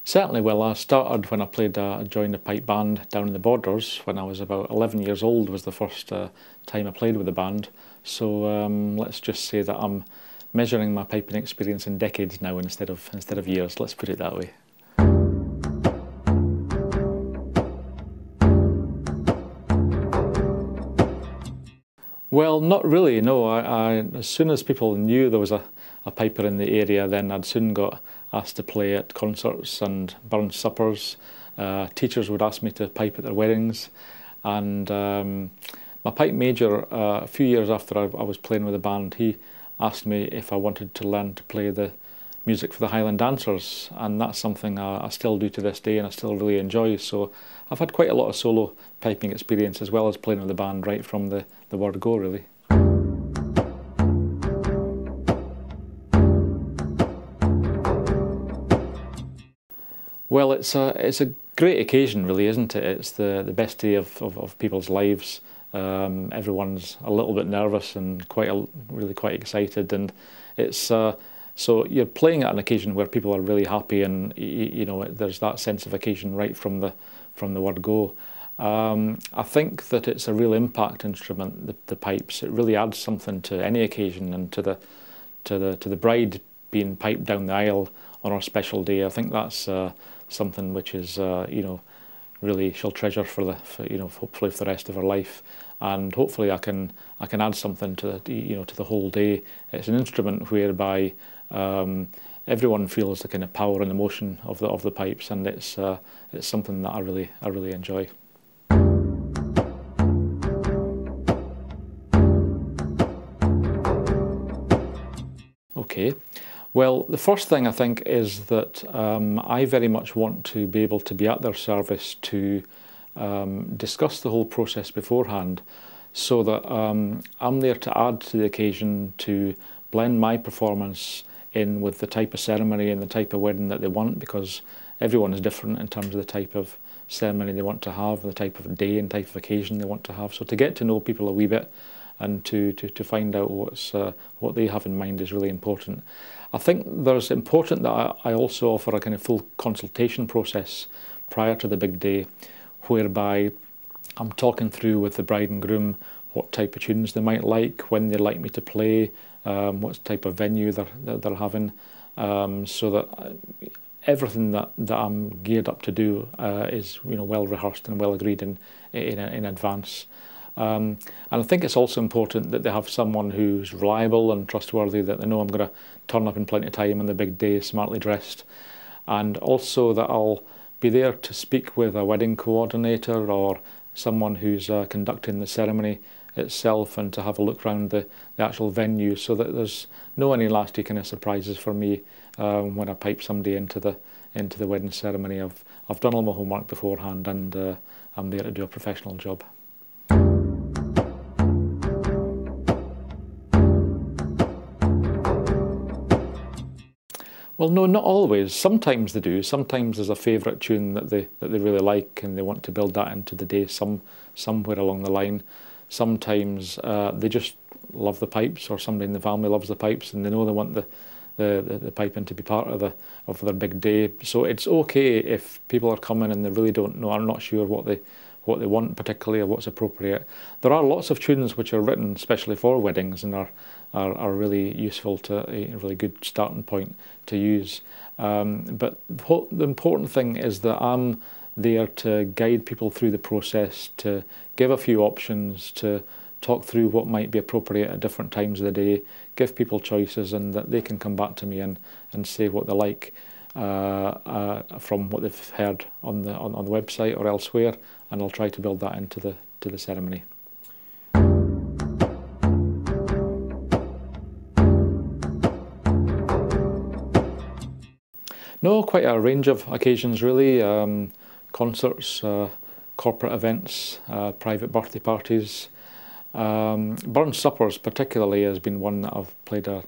Certainly, well, I started when I joined a pipe band down in the Borders when I was about 11 years old. Was the first time I played with a band. So let's just say that I'm measuring my piping experience in decades now instead of years. Let's put it that way. Well, not really, no. As soon as people knew there was a piper in the area, then I'd soon got asked to play at concerts and burn suppers. Teachers would ask me to pipe at their weddings. And my pipe major, a few years after I was playing with the band, he asked me if I wanted to learn to play the music for the Highland Dancers, and that's something I still do to this day and I still really enjoy. So I've had quite a lot of solo piping experience as well as playing with the band right from the word go, really. Well, it's a great occasion, really, isn't it? It's the best day of people's lives. Everyone's a little bit nervous and really quite excited, and it's so you're playing at an occasion where people are really happy, and you know there's that sense of occasion right from the word go. I think that it's a real impact instrument, the pipes. It really adds something to any occasion, and to the bride being piped down the aisle on our special day. I think that's something which is really she'll treasure for hopefully for the rest of her life, and hopefully I can add something to the whole day. It's an instrument whereby everyone feels the kind of power and emotion of the pipes, and it's something that I really enjoy. Okay. Well, the first thing I think is that I very much want to be able to be at their service to discuss the whole process beforehand, so that I'm there to add to the occasion, to blend my performance in with the type of ceremony and the type of wedding that they want, because everyone is different in terms of the type of ceremony they want to have, the type of day and type of occasion they want to have. So to get to know people a wee bit and to find out what they have in mind is really important. I think there's important that I also offer a kind of full consultation process prior to the big day, whereby I'm talking through with the bride and groom what type of tunes they might like, when they'd like me to play, what type of venue they're having, so that everything that I'm geared up to do is well rehearsed and well agreed in advance. And I think it's also important that they have someone who's reliable and trustworthy, that they know I'm going to turn up in plenty of time on the big day, smartly dressed, and also that I'll be there to speak with a wedding coordinator or someone who's conducting the ceremony itself, and to have a look around the actual venue, so that there's no any nasty kind of surprises for me when I pipe somebody into the wedding ceremony. I've done all my homework beforehand, and I'm there to do a professional job. Well, no, not always. Sometimes they do. Sometimes there's a favourite tune that they really like, and they want to build that into the day somewhere along the line. Sometimes they just love the pipes, or somebody in the family loves the pipes, and they know they want the piping to be part of their big day. So it's okay if people are coming and they really don't know, are not sure what they want particularly, or what's appropriate. There are lots of tunes which are written especially for weddings and are really useful, to a really good starting point to use. But the important thing is that I'm there to guide people through the process, to give a few options, to talk through what might be appropriate at different times of the day, give people choices, and that they can come back to me and say what they like from what they've heard on the website or elsewhere, and I'll try to build that into the ceremony. No, quite a range of occasions really. Concerts, corporate events, private birthday parties. Burnt suppers particularly has been one that I've played I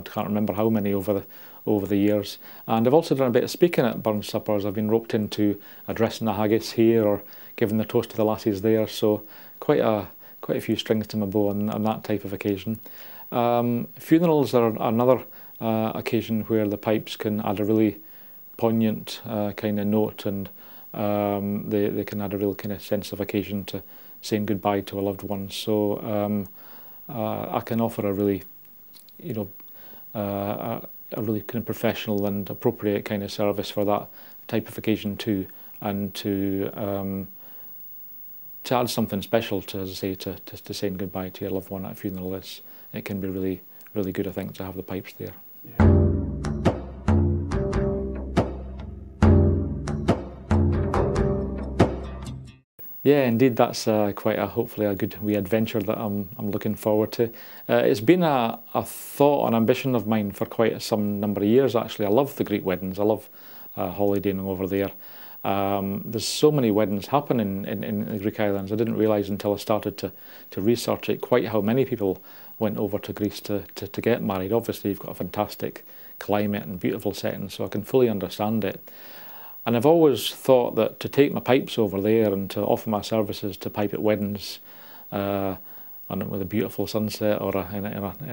can't remember how many over the years. And I've also done a bit of speaking at burnt suppers. I've been roped into addressing the haggis here, or giving the toast to the lassies there. So quite a few strings to my bow on that type of occasion. Funerals are another occasion where the pipes can add a really poignant kind of note, and they can add a real kind of sense of occasion to saying goodbye to a loved one. So I can offer a really, you know, a really kind of professional and appropriate kind of service for that type of occasion too, and to add something special to, as I say, to saying goodbye to your loved one at a funeral. It can be really good, I think, to have the pipes there. Yeah. Yeah, indeed, that's quite hopefully a good wee adventure that I'm looking forward to. It's been a thought, an ambition of mine for quite some number of years, actually. I love the Greek weddings. I love holidaying over there. There's so many weddings happen in the Greek islands. I didn't realise until I started to research it quite how many people went over to Greece to get married. Obviously, you've got a fantastic climate and beautiful settings, so I can fully understand it. And I've always thought that to take my pipes over there and to offer my services to pipe at weddings, and with a beautiful sunset or in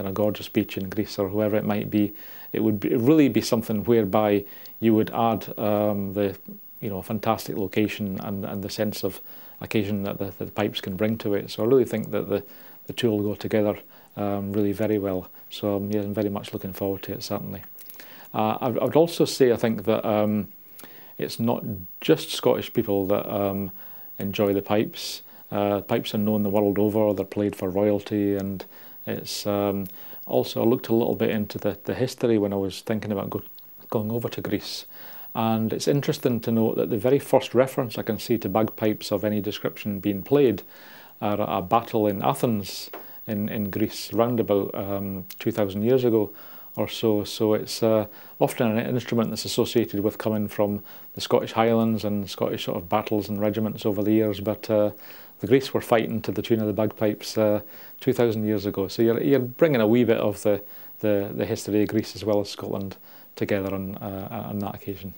a gorgeous beach in Greece or whoever it might be, it would really be something whereby you would add the fantastic location and the sense of occasion that the pipes can bring to it. So I really think that the two will go together really very well. So yeah, I'm very much looking forward to it, certainly. I would also say I think that it's not just Scottish people that enjoy the pipes. Pipes are known the world over. They're played for royalty, and it's also, I looked a little bit into the history when I was thinking about going over to Greece. And it's interesting to note that the very first reference I can see to bagpipes of any description being played are a battle in Athens in Greece, round about 2,000 years ago or so. So it's often an instrument that's associated with coming from the Scottish Highlands and Scottish sort of battles and regiments over the years. But the Greeks were fighting to the tune of the bagpipes 2,000 years ago. So you're bringing a wee bit of the history of Greece as well as Scotland together on that occasion.